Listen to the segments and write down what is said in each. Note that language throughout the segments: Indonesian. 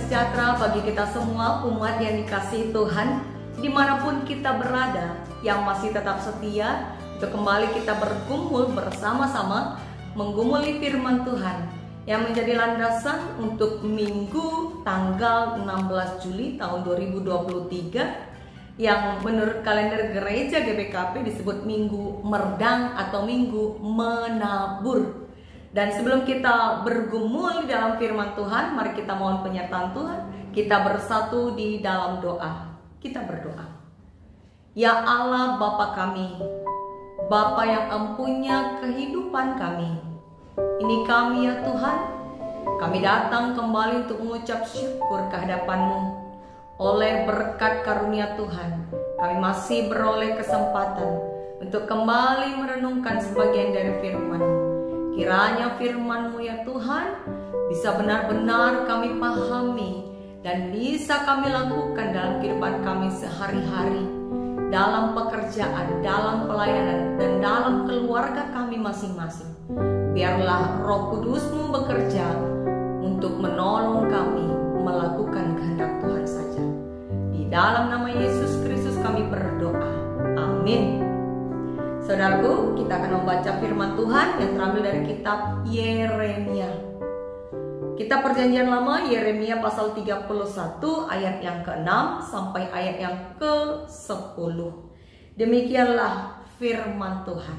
sejahtera bagi kita semua umat yang dikasihi Tuhan, dimanapun kita berada, yang masih tetap setia untuk kembali kita berkumpul bersama-sama menggumuli firman Tuhan yang menjadi landasan untuk minggu tanggal 16 Juli tahun 2023 yang menurut kalender gereja GBKP disebut Minggu Merdang atau Minggu Menabur. Dan sebelum kita bergumul di dalam firman Tuhan, mari kita mohon penyertaan Tuhan. Kita bersatu di dalam doa. Kita berdoa. Ya Allah Bapa kami, Bapa yang empunya kehidupan kami, ini kami ya Tuhan. Kami datang kembali untuk mengucap syukur kehadapan-Mu. Oleh berkat karunia Tuhan, kami masih beroleh kesempatan untuk kembali merenungkan sebagian dari firman-Mu. Kiranya firman-Mu ya Tuhan bisa benar-benar kami pahami dan bisa kami lakukan dalam kehidupan kami sehari-hari, dalam pekerjaan, dalam pelayanan, dan dalam keluarga kami masing-masing. Biarlah Roh Kudus-Mu bekerja untuk menolong kami melakukan kehendak Tuhan saja. Di dalam nama Yesus Kristus kami berdoa. Amin. Saudaraku, kita akan membaca firman Tuhan yang terambil dari kitab Yeremia. Kitab Perjanjian Lama, Yeremia pasal 31 ayat yang ke-6 sampai ayat yang ke-10. Demikianlah firman Tuhan.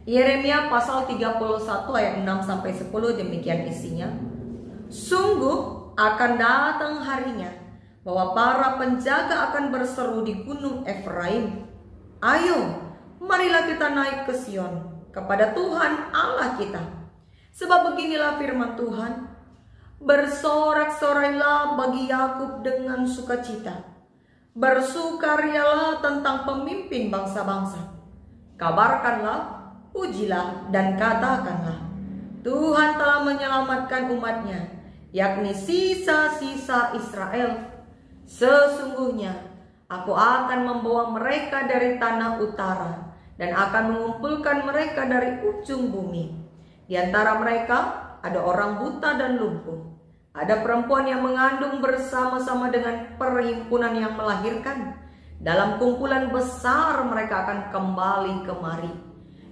Yeremia pasal 31 ayat 6 sampai 10, demikian isinya. Sungguh akan datang harinya bahwa para penjaga akan berseru di gunung Efraim, ayo, marilah kita naik ke Sion, kepada Tuhan Allah kita. Sebab beginilah firman Tuhan, bersorak-sorailah bagi Yakub dengan sukacita, bersukarialah tentang pemimpin bangsa-bangsa. Kabarkanlah, pujilah dan katakanlah, Tuhan telah menyelamatkan umatnya, yakni sisa-sisa Israel. Sesungguhnya aku akan membawa mereka dari tanah utara dan akan mengumpulkan mereka dari ujung bumi. Di antara mereka ada orang buta dan lumpuh, ada perempuan yang mengandung bersama-sama dengan perhimpunan yang melahirkan. Dalam kumpulan besar mereka akan kembali kemari.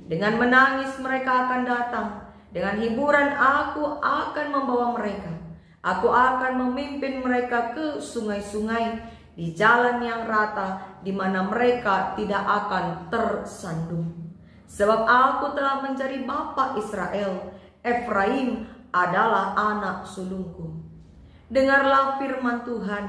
Dengan menangis mereka akan datang, dengan hiburan aku akan membawa mereka. Aku akan memimpin mereka ke sungai-sungai, di jalan yang rata, di mana mereka tidak akan tersandung. Sebab aku telah menjadi bapa Israel, Efraim adalah anak sulungku. Dengarlah firman Tuhan,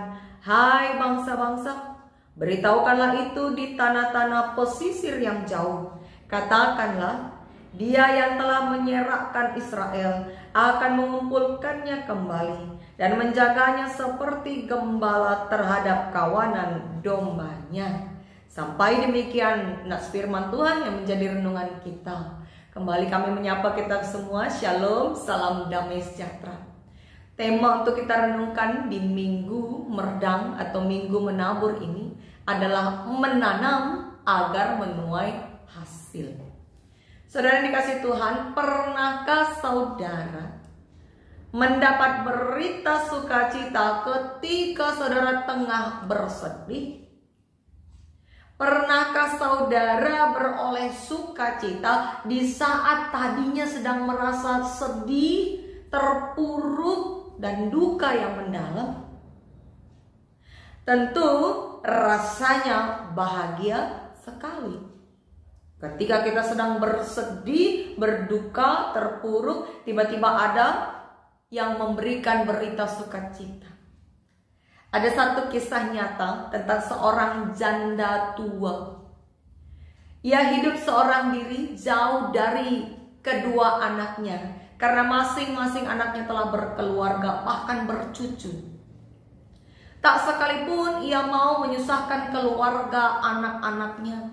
hai bangsa-bangsa, beritahukanlah itu di tanah-tanah pesisir yang jauh. Katakanlah, Dia yang telah menyerahkan Israel akan mengumpulkannya kembali dan menjaganya seperti gembala terhadap kawanan dombanya. Sampai demikian nas firman Tuhan yang menjadi renungan kita. Kembali kami menyapa kita semua. Shalom, salam damai sejahtera. Tema untuk kita renungkan di Minggu Merdang atau Minggu Menabur ini adalah menanam agar menuai hasil. Saudara yang dikasih Tuhan, pernahkah saudara mendapat berita sukacita ketika saudara tengah bersedih? Pernahkah saudara beroleh sukacita di saat tadinya sedang merasa sedih, terpuruk, dan duka yang mendalam? Tentu rasanya bahagia sekali. Ketika kita sedang bersedih, berduka, terpuruk, tiba-tiba ada yang memberikan berita sukacita. Ada satu kisah nyata tentang seorang janda tua. Ia hidup seorang diri jauh dari kedua anaknya, karena masing-masing anaknya telah berkeluarga, bahkan bercucu. Tak sekalipun ia mau menyusahkan keluarga anak-anaknya,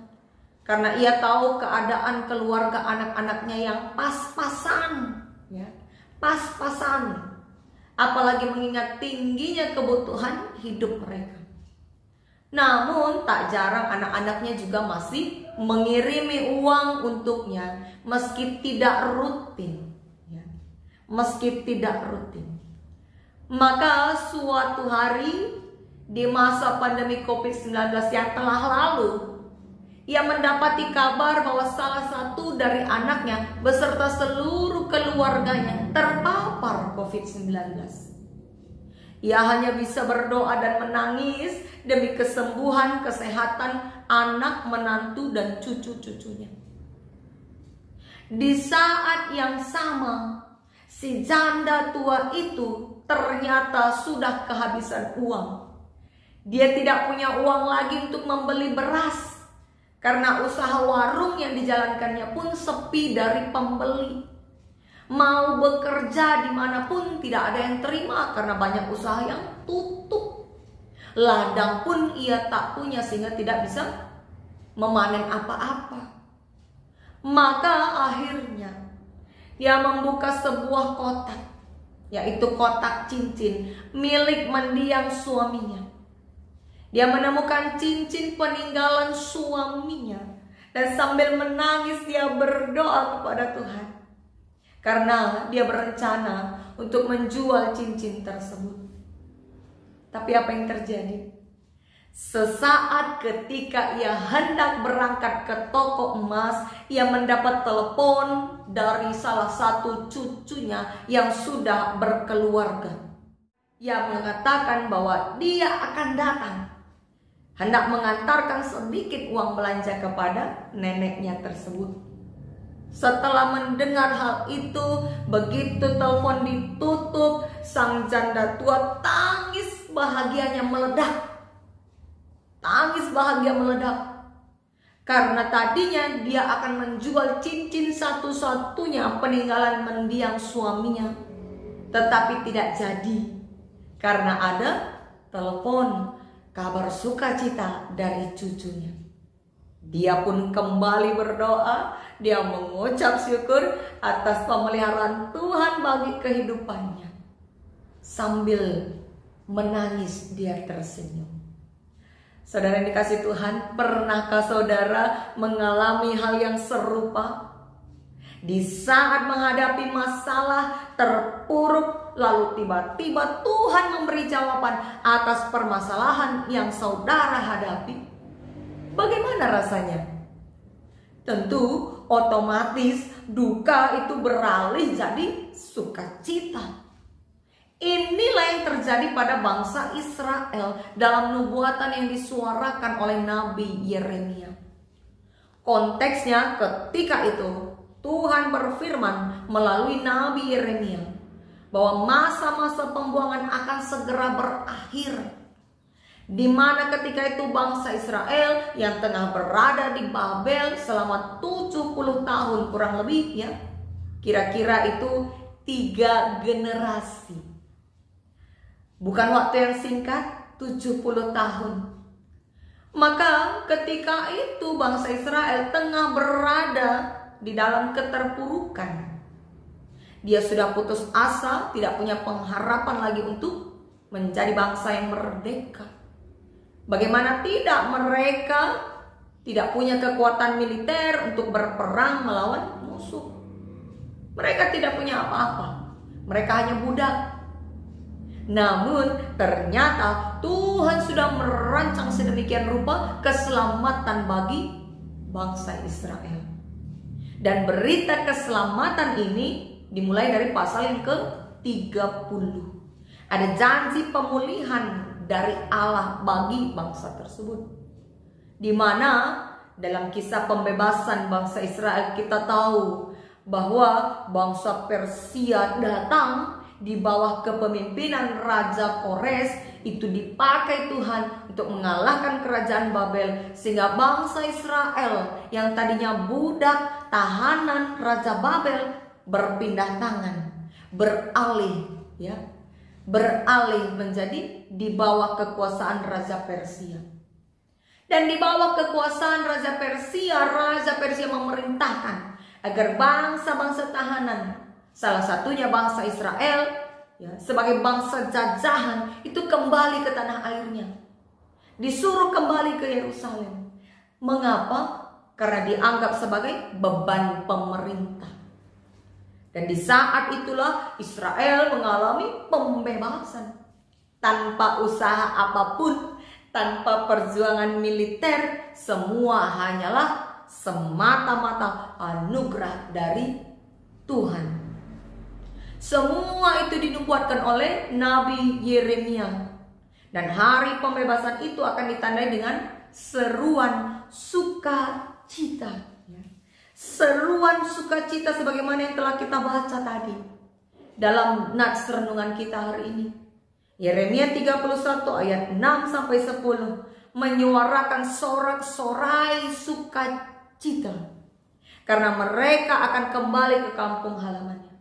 karena ia tahu keadaan keluarga anak-anaknya yang pas-pasan, ya, pas-pasan. Apalagi mengingat tingginya kebutuhan hidup mereka. Namun tak jarang anak-anaknya juga masih mengirimi uang untuknya, meski tidak rutin, ya, meski tidak rutin. Maka suatu hari di masa pandemi COVID-19 yang telah lalu, ia mendapati kabar bahwa salah satu dari anaknya beserta seluruh keluarganya terpapar COVID-19. Ia hanya bisa berdoa dan menangis demi kesembuhan, kesehatan anak, menantu, dan cucu-cucunya. Di saat yang sama, si janda tua itu ternyata sudah kehabisan uang. Dia tidak punya uang lagi untuk membeli beras, karena usaha warung yang dijalankannya pun sepi dari pembeli. Mau bekerja dimanapun tidak ada yang terima karena banyak usaha yang tutup. Ladang pun ia tak punya sehingga tidak bisa memanen apa-apa. Maka akhirnya dia membuka sebuah kotak, yaitu kotak cincin milik mendiang suaminya. Dia menemukan cincin peninggalan suaminya, dan sambil menangis dia berdoa kepada Tuhan, karena dia berencana untuk menjual cincin tersebut. Tapi apa yang terjadi? Sesaat ketika ia hendak berangkat ke toko emas, ia mendapat telepon dari salah satu cucunya yang sudah berkeluarga. Ia mengatakan bahwa dia akan datang, hendak mengantarkan sedikit uang belanja kepada neneknya tersebut. Setelah mendengar hal itu, begitu telepon ditutup, sang janda tua tangis bahagianya meledak. Tangis bahagia meledak. Karena tadinya dia akan menjual cincin satu-satunya peninggalan mendiang suaminya. Tetapi tidak jadi, karena ada telepon kabar sukacita dari cucunya. Dia pun kembali berdoa. Dia mengucap syukur atas pemeliharaan Tuhan bagi kehidupannya. Sambil menangis dia tersenyum. Saudara yang dikasih Tuhan, pernahkah saudara mengalami hal yang serupa? Di saat menghadapi masalah terpuruk, lalu tiba-tiba Tuhan memberi jawaban atas permasalahan yang saudara hadapi. Bagaimana rasanya? Tentu otomatis duka itu beralih jadi sukacita. Inilah yang terjadi pada bangsa Israel dalam nubuatan yang disuarakan oleh Nabi Yeremia. Konteksnya ketika itu Tuhan berfirman melalui Nabi Yeremia bahwa masa-masa pembuangan akan segera berakhir, di mana ketika itu bangsa Israel yang tengah berada di Babel selama 70 tahun kurang lebih, ya, kira-kira itu 3 generasi. Bukan waktu yang singkat, 70 tahun. Maka ketika itu bangsa Israel tengah berada di dalam keterpurukan. Dia sudah putus asa, tidak punya pengharapan lagi untuk menjadi bangsa yang merdeka. Bagaimana tidak, mereka tidak punya kekuatan militer untuk berperang melawan musuh. Mereka tidak punya apa-apa. Mereka hanya budak. Namun ternyata Tuhan sudah merancang sedemikian rupa keselamatan bagi bangsa Israel. Dan berita keselamatan ini dimulai dari pasal yang ke-30. Ada janji pemulihan dari Allah bagi bangsa tersebut. Di mana dalam kisah pembebasan bangsa Israel kita tahu bahwa bangsa Persia datang di bawah kepemimpinan Raja Kores, itu dipakai Tuhan untuk mengalahkan kerajaan Babel, sehingga bangsa Israel yang tadinya budak tahanan Raja Babel berpindah tangan, beralih menjadi di bawah kekuasaan Raja Persia. Dan di bawah kekuasaan Raja Persia memerintahkan agar bangsa-bangsa tahanan, salah satunya bangsa Israel, ya, sebagai bangsa jajahan, itu kembali ke tanah airnya. Disuruh kembali ke Yerusalem. Mengapa? Karena dianggap sebagai beban pemerintah. Dan di saat itulah Israel mengalami pembebasan. Tanpa usaha apapun, tanpa perjuangan militer, semua hanyalah semata-mata anugerah dari Tuhan. Semua itu dinubuatkan oleh Nabi Yeremia. Dan hari pembebasan itu akan ditandai dengan seruan sukacita. Seruan sukacita sebagaimana yang telah kita baca tadi dalam nats renungan kita hari ini. Yeremia 31 ayat 6 sampai 10 menyuarakan sorak-sorai sukacita karena mereka akan kembali ke kampung halamannya.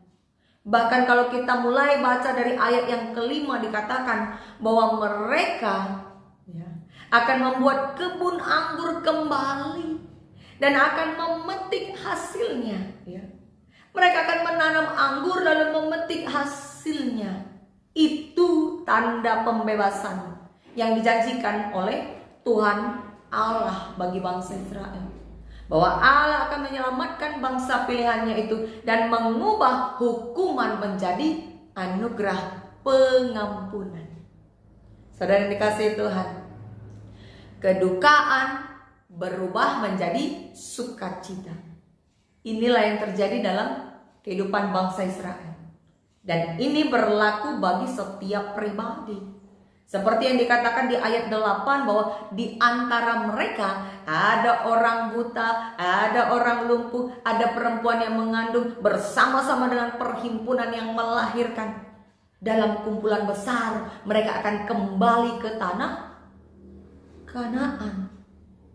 Bahkan kalau kita mulai baca dari ayat yang kelima dikatakan bahwa mereka akan membuat kebun anggur kembali dan akan memetik hasilnya. Mereka akan menanam anggur lalu memetik hasilnya. Itu tanda pembebasan yang dijanjikan oleh Tuhan Allah bagi bangsa Israel. Bahwa Allah akan menyelamatkan bangsa pilihannya itu dan mengubah hukuman menjadi anugerah pengampunan. Saudara yang dikasihi Tuhan, kedukaan berubah menjadi sukacita. Inilah yang terjadi dalam kehidupan bangsa Israel. Dan ini berlaku bagi setiap pribadi. Seperti yang dikatakan di ayat 8 bahwa di antara mereka ada orang buta, ada orang lumpuh, ada perempuan yang mengandung bersama-sama dengan perhimpunan yang melahirkan. Dalam kumpulan besar mereka akan kembali ke tanah Kanaan,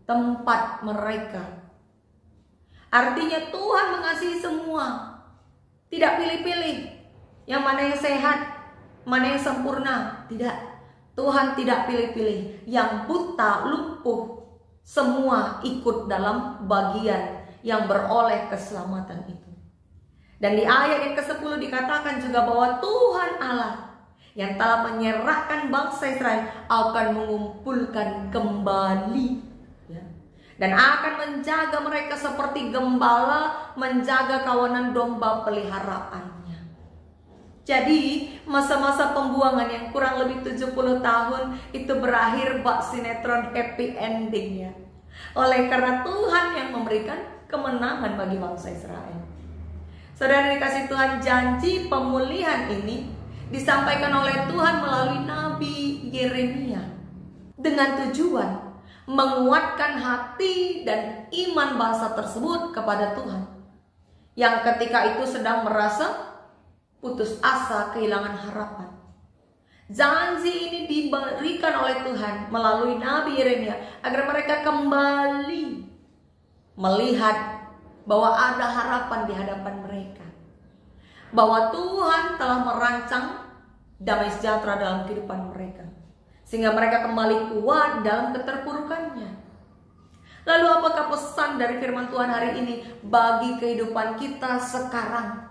tempat mereka. Artinya Tuhan mengasihi semua, tidak pilih-pilih yang mana yang sehat, mana yang sempurna. Tidak, Tuhan tidak pilih-pilih. Yang buta, lumpuh, semua ikut dalam bagian yang beroleh keselamatan itu. Dan di ayat yang ke-10 dikatakan juga bahwa Tuhan Allah yang telah menyerahkan bangsa Israel akan mengumpulkan kembali, dan akan menjaga mereka seperti gembala menjaga kawanan domba peliharaannya. Jadi masa-masa pembuangan yang kurang lebih 70 tahun itu berakhir bak sinetron happy endingnya. Oleh karena Tuhan yang memberikan kemenangan bagi bangsa Israel. Saudara dikasih Tuhan, janji pemulihan ini disampaikan oleh Tuhan melalui Nabi Yeremia dengan tujuan menguatkan hati dan iman bangsa tersebut kepada Tuhan, yang ketika itu sedang merasa putus asa, kehilangan harapan. Janji ini diberikan oleh Tuhan melalui Nabi Yeremia agar mereka kembali melihat bahwa ada harapan di hadapan mereka, bahwa Tuhan telah merancang damai sejahtera dalam kehidupan mereka, sehingga mereka kembali kuat dalam keterpurukannya. Lalu apakah pesan dari firman Tuhan hari ini bagi kehidupan kita sekarang?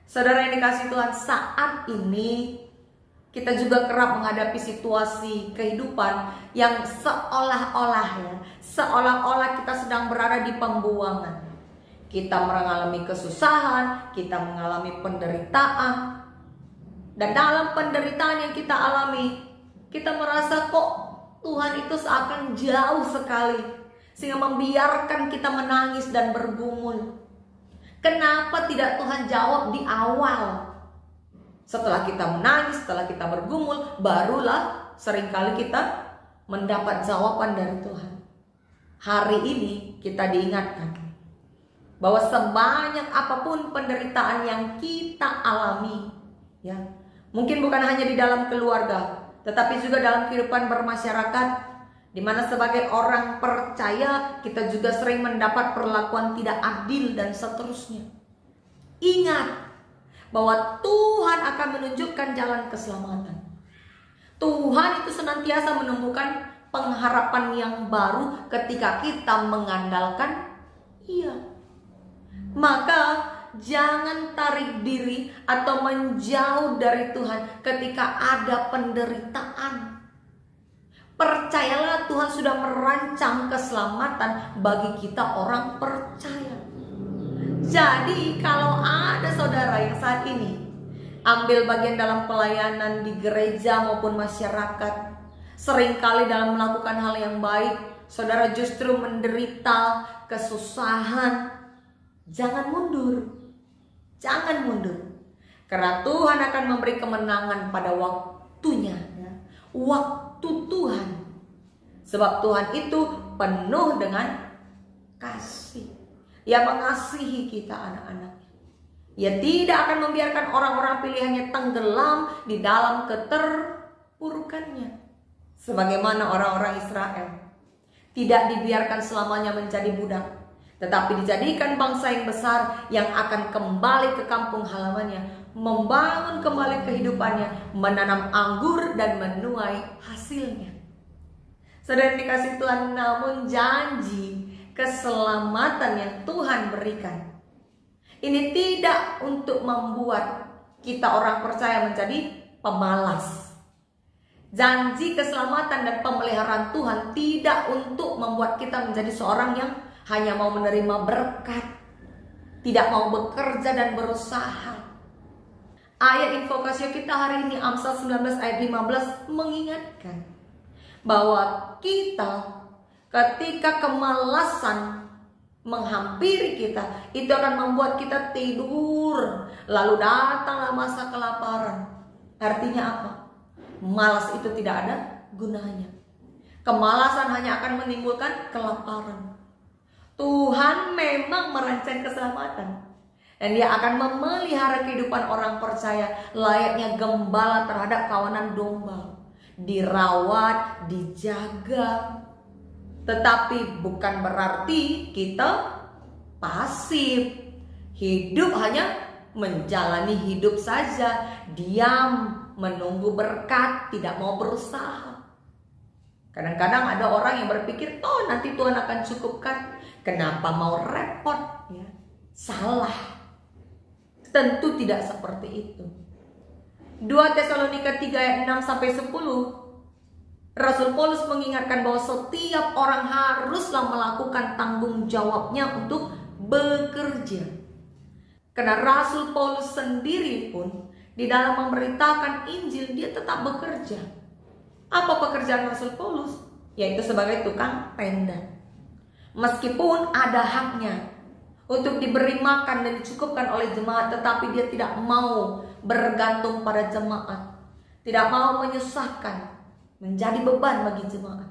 Saudara yang dikasihi Tuhan, saat ini kita juga kerap menghadapi situasi kehidupan yang seolah-olah kita sedang berada di pembuangan. Kita mengalami kesusahan, kita mengalami penderitaan. Dan dalam penderitaan yang kita alami, kita merasa kok Tuhan itu seakan jauh sekali, sehingga membiarkan kita menangis dan bergumul. Kenapa tidak Tuhan jawab di awal? Setelah kita menangis, setelah kita bergumul, barulah seringkali kita mendapat jawaban dari Tuhan. Hari ini kita diingatkan bahwa sebanyak apapun penderitaan yang kita alami, mungkin bukan hanya di dalam keluarga, tetapi juga dalam kehidupan bermasyarakat, di mana sebagai orang percaya kita juga sering mendapat perlakuan tidak adil dan seterusnya. Ingat bahwa Tuhan akan menunjukkan jalan keselamatan. Tuhan itu senantiasa menemukan pengharapan yang baru ketika kita mengandalkan Dia. Maka jangan tarik diri atau menjauh dari Tuhan ketika ada penderitaan. Percayalah, Tuhan sudah merancang keselamatan bagi kita orang percaya. Jadi kalau ada saudara yang saat ini ambil bagian dalam pelayanan di gereja maupun masyarakat, seringkali dalam melakukan hal yang baik, saudara justru menderita kesusahan, jangan mundur. Jangan mundur. Karena Tuhan akan memberi kemenangan pada waktunya, ya. Waktu Tuhan. Sebab Tuhan itu penuh dengan kasih. Ia mengasihi kita anak-anaknya. Ia tidak akan membiarkan orang-orang pilihannya tenggelam di dalam keterpurukannya. Sebagaimana orang-orang Israel tidak dibiarkan selamanya menjadi budak, tetapi dijadikan bangsa yang besar yang akan kembali ke kampung halamannya, membangun kembali kehidupannya, menanam anggur dan menuai hasilnya. Saudara dikasih Tuhan, namun janji keselamatan yang Tuhan berikan ini tidak untuk membuat kita orang percaya menjadi pemalas. Janji keselamatan dan pemeliharaan Tuhan tidak untuk membuat kita menjadi seorang yang hanya mau menerima berkat, tidak mau bekerja dan berusaha. Ayat invokasi kita hari ini Amsal 19 ayat 15 mengingatkan bahwa kita ketika kemalasan menghampiri kita, itu akan membuat kita tidur, lalu datanglah masa kelaparan. Artinya apa? Malas itu tidak ada gunanya. Kemalasan hanya akan menimbulkan kelaparan. Tuhan memang merancang keselamatan, dan Dia akan memelihara kehidupan orang percaya layaknya gembala terhadap kawanan domba. Dirawat, dijaga. Tetapi bukan berarti kita pasif. Hidup hanya menjalani hidup saja, diam, menunggu berkat, tidak mau berusaha. Kadang-kadang ada orang yang berpikir, oh nanti Tuhan akan cukupkan, kenapa mau repot? Ya, salah. Tentu tidak seperti itu. 2 Tesalonika 3 ayat 6-10, Rasul Paulus mengingatkan bahwa setiap orang haruslah melakukan tanggung jawabnya untuk bekerja. Karena Rasul Paulus sendiri pun di dalam memberitakan Injil, dia tetap bekerja. Apa pekerjaan Rasul Paulus? Yaitu sebagai tukang tenda. Meskipun ada haknya untuk diberi makan dan dicukupkan oleh jemaat, tetapi dia tidak mau bergantung pada jemaat, tidak mau menyusahkan, menjadi beban bagi jemaat.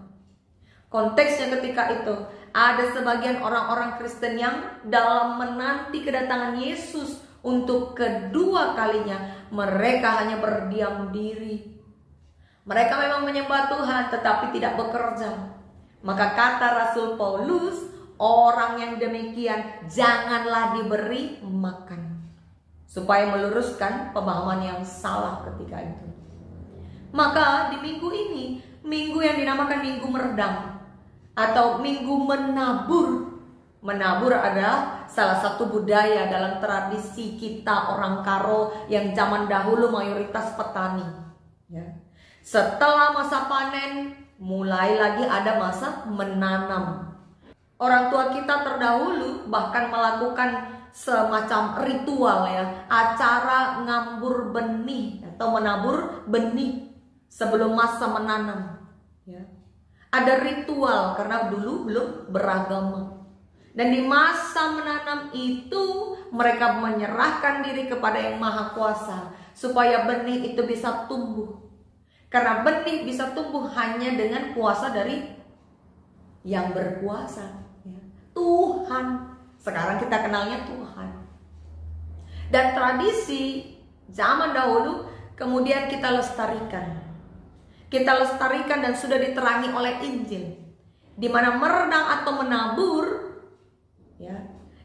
Konteksnya ketika itu ada sebagian orang-orang Kristen yang dalam menanti kedatangan Yesus untuk kedua kalinya, mereka hanya berdiam diri. Mereka memang menyembah Tuhan tetapi tidak bekerja. Maka kata Rasul Paulus, orang yang demikian janganlah diberi makan, supaya meluruskan pemahaman yang salah ketika itu. Maka di minggu ini, minggu yang dinamakan minggu meredam atau minggu menabur. Menabur adalah salah satu budaya dalam tradisi kita orang Karo yang zaman dahulu mayoritas petani, ya. Setelah masa panen, mulai lagi ada masa menanam. Orang tua kita terdahulu bahkan melakukan semacam ritual, ya, acara ngambur benih atau menabur benih sebelum masa menanam, ya. Ada ritual karena dulu belum beragama. Dan di masa menanam itu mereka menyerahkan diri kepada Yang Maha Kuasa supaya benih itu bisa tumbuh. Karena benih bisa tumbuh hanya dengan kuasa dari Yang berkuasa, ya, Tuhan. Sekarang kita kenalnya Tuhan. Dan tradisi zaman dahulu kemudian kita lestarikan. Kita lestarikan dan sudah diterangi oleh Injil, di mana meredam atau menabur, ya,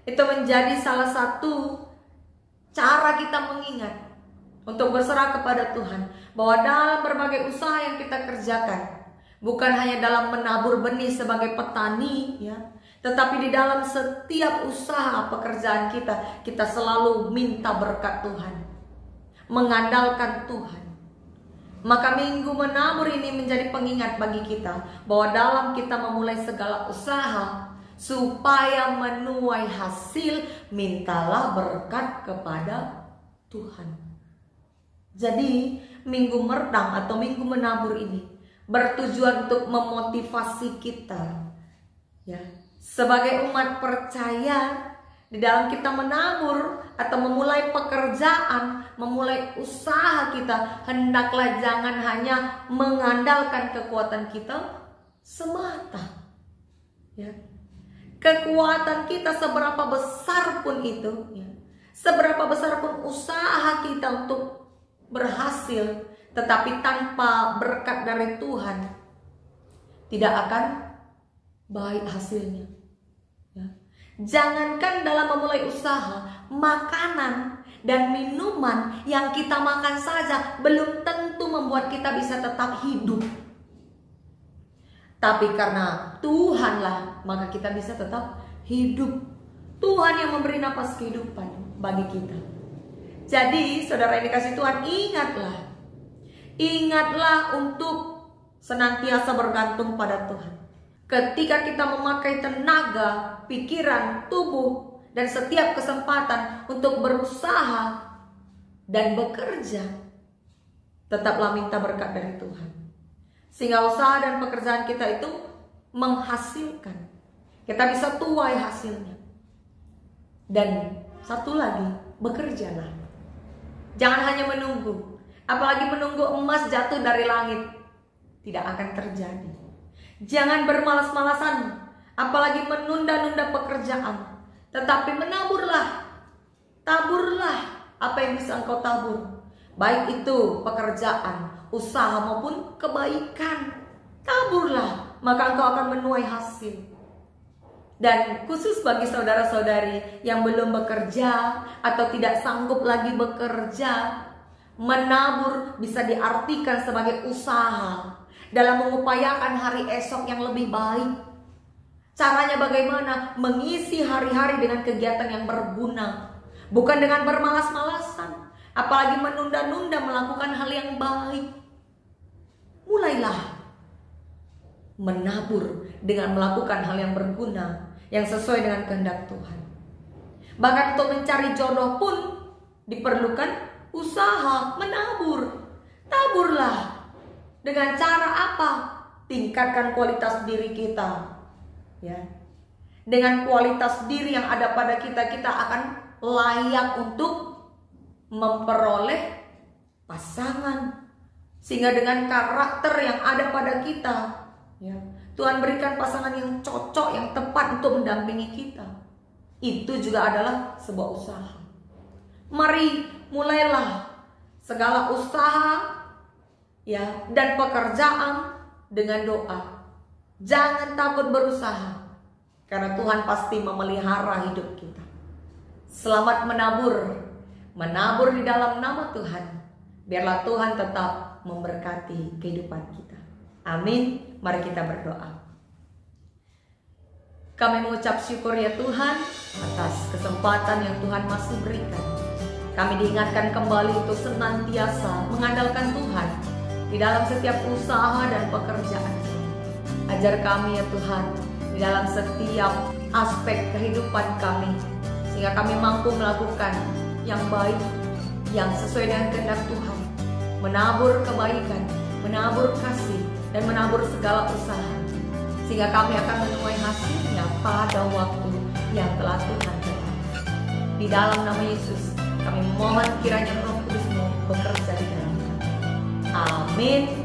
itu menjadi salah satu cara kita mengingat untuk berserah kepada Tuhan, bahwa dalam berbagai usaha yang kita kerjakan, bukan hanya dalam menabur benih sebagai petani, ya, tetapi di dalam setiap usaha pekerjaan kita, kita selalu minta berkat Tuhan, mengandalkan Tuhan. Maka minggu menabur ini menjadi pengingat bagi kita bahwa dalam kita memulai segala usaha, supaya menuai hasil, mintalah berkat kepada Tuhan. Jadi minggu merenang atau minggu menabur ini bertujuan untuk memotivasi kita, ya, sebagai umat percaya. Di dalam kita menabur atau memulai pekerjaan, memulai usaha kita, hendaklah jangan hanya mengandalkan kekuatan kita semata, ya. Kekuatan kita seberapa besar pun itu, ya, seberapa besar pun usaha kita untuk berhasil, tetapi tanpa berkat dari Tuhan tidak akan baik hasilnya, ya. Jangankan dalam memulai usaha, makanan dan minuman yang kita makan saja belum tentu membuat kita bisa tetap hidup. Tapi karena Tuhanlah, maka kita bisa tetap hidup. Tuhan yang memberi napas kehidupan bagi kita. Jadi saudara yang dikasihi Tuhan, ingatlah untuk senantiasa bergantung pada Tuhan. Ketika kita memakai tenaga, pikiran, tubuh, dan setiap kesempatan untuk berusaha dan bekerja, tetaplah minta berkat dari Tuhan. Sehingga usaha dan pekerjaan kita itu menghasilkan. Kita bisa tuai hasilnya. Dan satu lagi, bekerjalah. Jangan hanya menunggu. Apalagi menunggu emas jatuh dari langit. Tidak akan terjadi. Jangan bermalas-malasan, apalagi menunda-nunda pekerjaan. Tetapi menaburlah, taburlah apa yang bisa engkau tabur. Baik itu pekerjaan, usaha maupun kebaikan. Taburlah, maka engkau akan menuai hasil. Dan khusus bagi saudara-saudari yang belum bekerja atau tidak sanggup lagi bekerja, menabur bisa diartikan sebagai usaha dalam mengupayakan hari esok yang lebih baik. Caranya bagaimana? Mengisi hari-hari dengan kegiatan yang berguna, bukan dengan bermalas-malasan, apalagi menunda-nunda melakukan hal yang baik. Mulailah menabur dengan melakukan hal yang berguna, yang sesuai dengan kehendak Tuhan. Bahkan untuk mencari jodoh pun diperlukan usaha, menabur. Taburlah. Dengan cara apa? Tingkatkan kualitas diri kita, ya. Dengan kualitas diri yang ada pada kita, kita akan layak untuk memperoleh pasangan. Sehingga dengan karakter yang ada pada kita, ya, Tuhan berikan pasangan yang cocok, yang tepat untuk mendampingi kita. Itu juga adalah sebuah usaha. Mari mulailah segala usaha, ya, dan pekerjaan dengan doa. Jangan takut berusaha, karena Tuhan pasti memelihara hidup kita. Selamat menabur, menabur di dalam nama Tuhan. Biarlah Tuhan tetap memberkati kehidupan kita. Amin. Mari kita berdoa. Kami mengucap syukur ya Tuhan atas kesempatan yang Tuhan masih berikan. Kami diingatkan kembali untuk senantiasa mengandalkan Tuhan di dalam setiap usaha dan pekerjaan. Ajar kami ya Tuhan di dalam setiap aspek kehidupan kami, sehingga kami mampu melakukan yang baik, yang sesuai dengan kehendak Tuhan, menabur kebaikan, menabur kasih, dan menabur segala usaha, sehingga kami akan menuai hasilnya pada waktu yang telah Tuhan tetapkan. Di dalam nama Yesus kami mohon kiranya Roh Kudus-Mu bekerja di dalam kami. Amin.